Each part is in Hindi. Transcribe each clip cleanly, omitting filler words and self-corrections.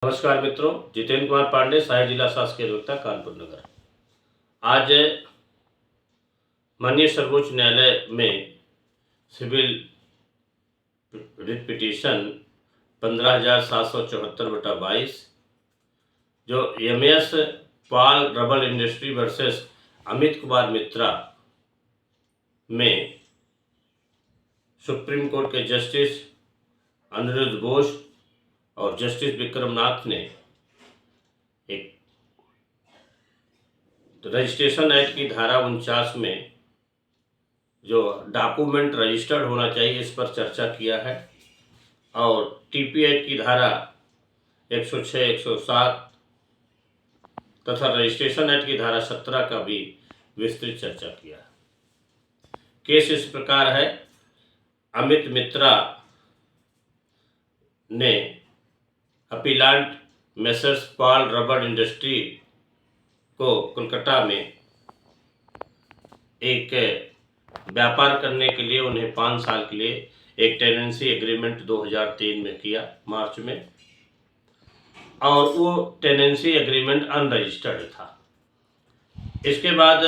नमस्कार मित्रों, जितेंद्र कुमार पांडे, सहायक जिला शासकीय अधिवक्ता कानपुर नगर। आज माननीय सर्वोच्च न्यायालय में सिविल रिट पिटीशन 15,774/22 जो MS Pal rubber industry versus Amit Kumar Mitra में सुप्रीम कोर्ट के जस्टिस अनिरुद्ध बोस और जस्टिस विक्रमनाथ ने एक रजिस्ट्रेशन एक्ट की धारा 49 में जो डॉक्यूमेंट रजिस्टर्ड होना चाहिए इस पर चर्चा किया है और टीपी एक्ट की धारा 106, 107 तथा रजिस्ट्रेशन एक्ट की धारा 17 का भी विस्तृत चर्चा किया है। केस इस प्रकार है, अमित मित्रा ने अपीलांट मेसर्स पाल रबर इंडस्ट्री को कोलकाता में एक व्यापार करने के लिए उन्हें 5 साल के लिए एक टेनेंसी एग्रीमेंट 2003 में किया, मार्च में, और वो टेनेंसी एग्रीमेंट अनरजिस्टर्ड था। इसके बाद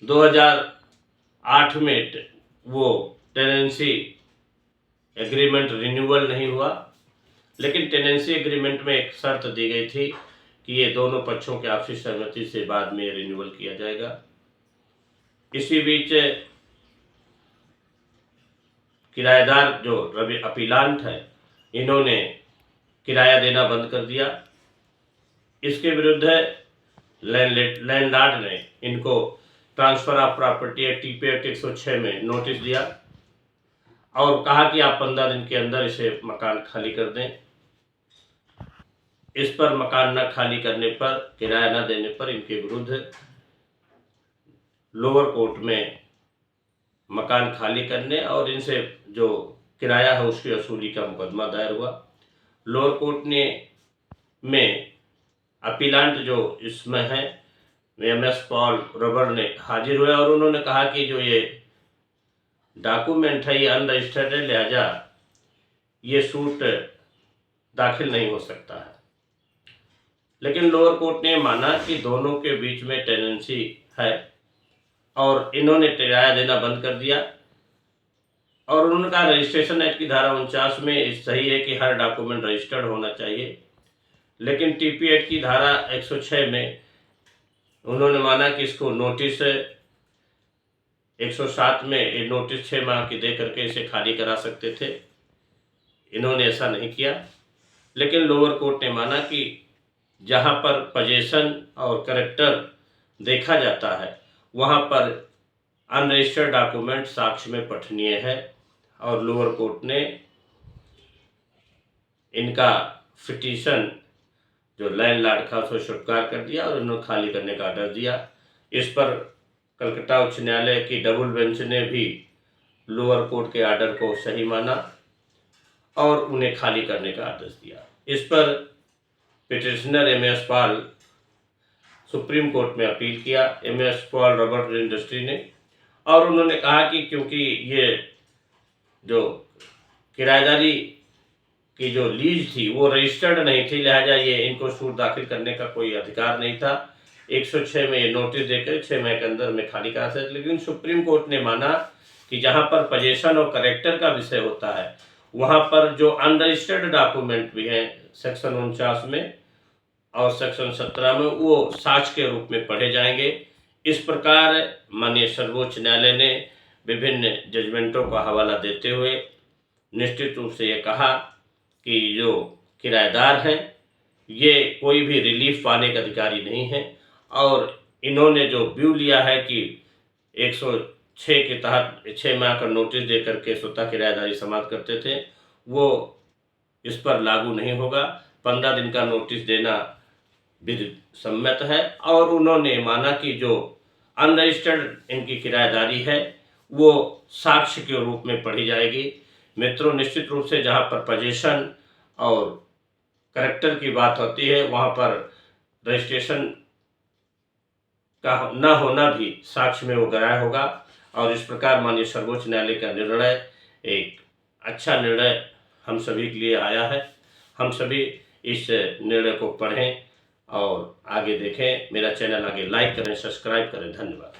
2008 में वो टेनेंसी एग्रीमेंट रिन्यूअल नहीं हुआ, लेकिन टेनेंसी एग्रीमेंट में एक शर्त दी गई थी कि ये दोनों पक्षों के आपसी सहमति से बाद में रिन्यूअल किया जाएगा। इसी बीच किराएदार जो रवि अपीलांट है, इन्होंने किराया देना बंद कर दिया। इसके विरुद्ध लैंडलॉर्ड ने इनको transfer of property act TP act 106 में नोटिस दिया और कहा कि आप 15 दिन के अंदर इसे मकान खाली कर दें। इस पर मकान न खाली करने पर, किराया न देने पर इनके विरुद्ध लोअर कोर्ट में मकान खाली करने और इनसे जो किराया है उसकी वसूली का मुकदमा दायर हुआ। लोअर कोर्ट ने में अपीलांट जो इसमें है एमएस पॉल रबर ने हाजिर हुए और उन्होंने कहा कि जो ये डॉक्यूमेंट है ये अनरजिस्टर्ड है, लिहाजा ये सूट दाखिल नहीं हो सकता है। लेकिन लोअर कोर्ट ने माना कि दोनों के बीच में टेनेंसी है और इन्होंने किराया देना बंद कर दिया और उन्होंने कहा रजिस्ट्रेशन एक्ट की धारा 49 में सही है कि हर डॉक्यूमेंट रजिस्टर्ड होना चाहिए, लेकिन टीपी एक्ट की धारा 106 में उन्होंने माना कि इसको नोटिस 107 में नोटिस 6 माह की दे करके इसे खाली करा सकते थे। इन्होंने ऐसा नहीं किया, लेकिन लोअर कोर्ट ने माना कि जहां पर पोजीशन और कैरेक्टर देखा जाता है वहां पर अनरजिस्टर्ड डॉक्यूमेंट साक्ष्य में पठनीय है और लोअर कोर्ट ने इनका पिटीशन जो लैंडलॉर्ड का उसको स्वीकार कर दिया और उन्होंने खाली करने का आर्डर दिया। इस पर कलकत्ता उच्च न्यायालय की डबल बेंच ने भी लोअर कोर्ट के आर्डर को सही माना और उन्हें खाली करने का आदेश दिया। इस पर petitioner MS Paul supreme court में अपील किया, एमएस पॉल रबर इंडस्ट्री ने, और उन्होंने कहा कि क्योंकि ये जो किराएदारी की जो लीज थी वो रजिस्टर्ड नहीं थी, लिहाजा ये इनको सूट दाखिल करने का कोई अधिकार नहीं था। 106 में ये नोटिस देकर 6 महीने के अंदर में खाली करा सकते। लेकिन सुप्रीम कोर्ट ने माना कि जहां पर पोजीशन और कैरेक्टर का विषय होता है वहां पर जो अनरजिस्टर्ड डॉक्यूमेंट भी हैं सेक्शन 49 में और सेक्शन 17 में, वो साक्ष्य के रूप में पढ़े जाएंगे। इस प्रकार माननीय सर्वोच्च न्यायालय ने विभिन्न जजमेंटों का हवाला देते हुए निश्चित रूप से ये कहा कि जो किराएदार हैं ये कोई भी रिलीफ पाने के अधिकारी नहीं है और इन्होंने जो व्यू लिया है कि 106 के तहत 6 माह का नोटिस दे करके स्वतः किराएदारी समाप्त करते थे, वो इस पर लागू नहीं होगा। 15 दिन का नोटिस देना विधि सम्मत है और उन्होंने माना कि जो अनरजिस्टर्ड इनकी किराएदारी है वो साक्ष्य के रूप में पढ़ी जाएगी। मित्रों, निश्चित रूप से जहां पर पोजीशन और कैरेक्टर की बात होती है वहां पर रजिस्ट्रेशन का न होना भी साक्ष्य में वो ग्राह्य होगा और इस प्रकार माननीय सर्वोच्च न्यायालय का निर्णय एक अच्छा निर्णय हम सभी के लिए आया है हम सभी इस निर्णय को पढ़ें और आगे देखें। मेरा चैनल आगे लाइक करें, सब्सक्राइब करें। धन्यवाद।